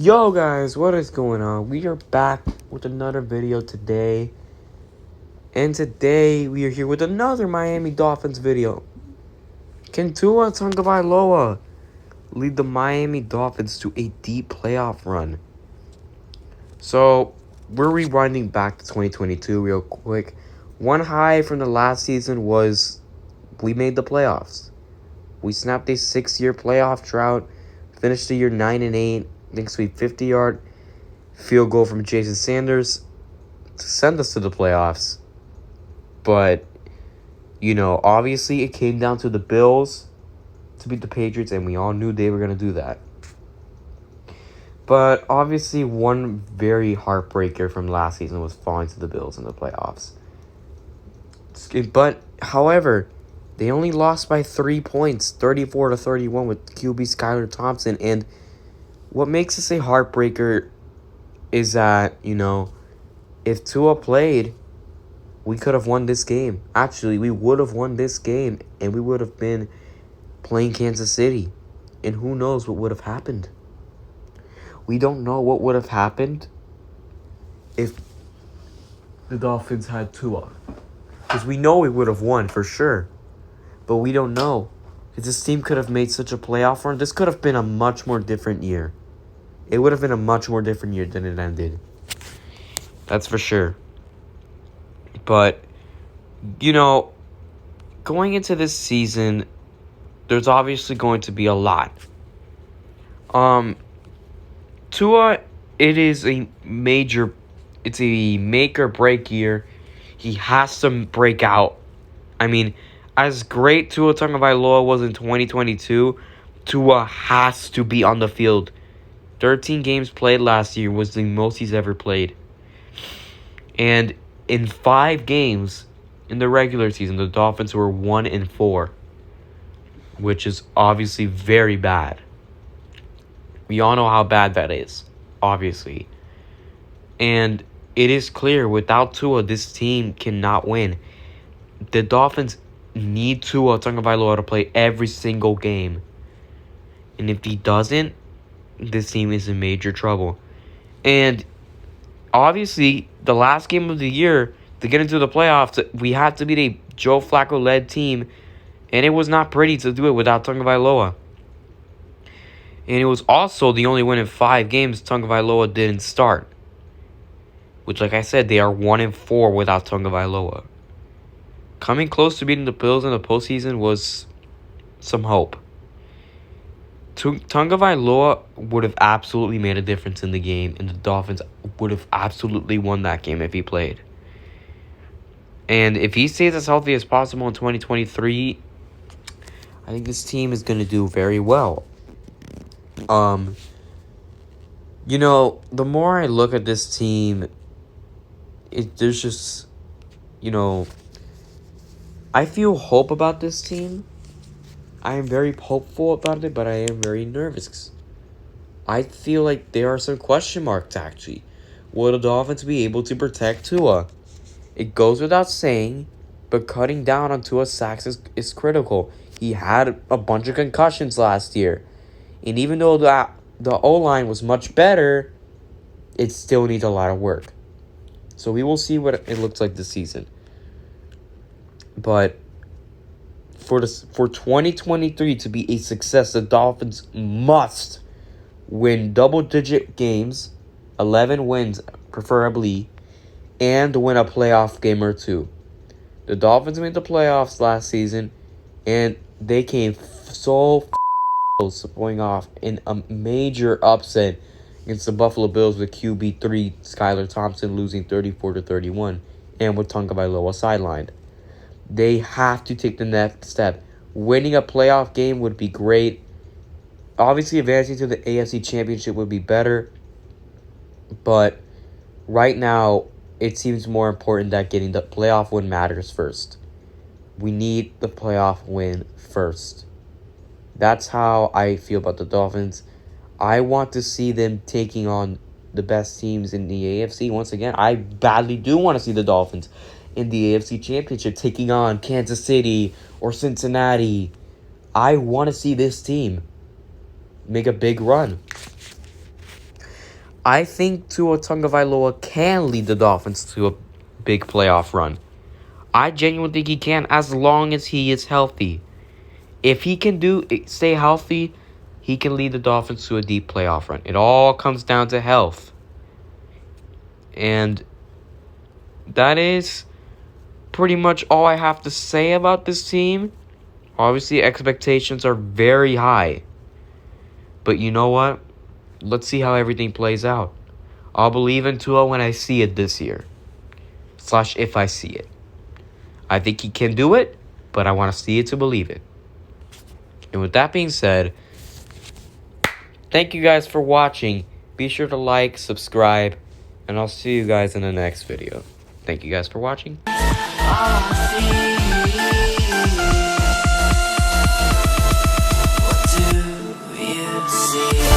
Yo guys, what is going on? We are back with another video today. And today we are here with another Miami Dolphins video. Can Tua Tagovailoa lead the Miami Dolphins to a deep playoff run? So, we're rewinding back to 2022 real quick. One high from the last season was we made the playoffs. We snapped a 6-year playoff drought, finished the year 9-8, thanks to a 50-yard field goal from Jason Sanders to send us to the playoffs. But, obviously it came down to the Bills to beat the Patriots, and we all knew they were going to do that. But obviously one very heartbreaker from last season was falling to the Bills in the playoffs. But, however, they only lost by 3 points, 34-31 with QB Skylar Thompson. And what makes this a heartbreaker is that, if Tua played, we could have won this game. Actually, we would have won this game, and we would have been playing Kansas City. And who knows what would have happened. We don't know what would have happened if the Dolphins had Tua. Because we know we would have won for sure. But we don't know. Because this team could have made such a playoff run. This could have been a much more different year. It would have been a much more different year than it ended. That's for sure. But, going into this season, there's obviously going to be a lot. Tua, it's a make or break year. He has to break out. I mean, as great Tua Tagovailoa was in 2022, Tua has to be on the field. 13 games played last year was the most he's ever played. And in 5 games in the regular season, the Dolphins were 1-4, which is obviously very bad. We all know how bad that is, obviously. And it is clear, without Tua, this team cannot win. The Dolphins need Tua Tagovailoa to play every single game. And if he doesn't, this team is in major trouble. And obviously, the last game of the year, to get into the playoffs, we had to beat a Joe Flacco-led team, and it was not pretty to do it without Tagovailoa. And it was also the only win in 5 games Tagovailoa didn't start. Which, like I said, they are 1-4 without Tagovailoa. Coming close to beating the Bills in the postseason was some hope. Tagovailoa would have absolutely made a difference in the game, and the Dolphins would have absolutely won that game if he played. And if he stays as healthy as possible in 2023, I think this team is going to do very well. The more I look at this team, there's just, I feel hope about this team. I am very hopeful about it, but I am very nervous. I feel like there are some question marks, actually. Will the Dolphins be able to protect Tua? It goes without saying, but cutting down on Tua's sacks is critical. He had a bunch of concussions last year. And even though the O-line was much better, it still needs a lot of work. So we will see what it looks like this season. But for 2023 to be a success, the Dolphins must win double-digit games, 11 wins preferably, and win a playoff game or 2. The Dolphins made the playoffs last season, and they came so close to pulling off in a major upset against the Buffalo Bills with QB3 Skylar Thompson losing 34-31, and with Tagovailoa sidelined. They have to take the next step. Winning a playoff game would be great. Obviously, advancing to the AFC Championship would be better. But right now, it seems more important that getting the playoff win matters first. We need the playoff win first. That's how I feel about the Dolphins. I want to see them taking on the best teams in the AFC. Once again, I badly do want to see the Dolphins in the AFC Championship taking on Kansas City or Cincinnati. I want to see this team make a big run. I think Tua Tagovailoa can lead the Dolphins to a big playoff run. I genuinely think he can, as long as he is healthy. If he can stay healthy, he can lead the Dolphins to a deep playoff run. It all comes down to health. And that is pretty much all I have to say about this team. Obviously, expectations are very high. But you know what? Let's see how everything plays out. I'll believe in Tua when I see it this year. / if I see it. I think he can do it, but I want to see it to believe it. And with that being said, thank you guys for watching. Be sure to like, subscribe, and I'll see you guys in the next video. Thank you guys for watching. What do you see?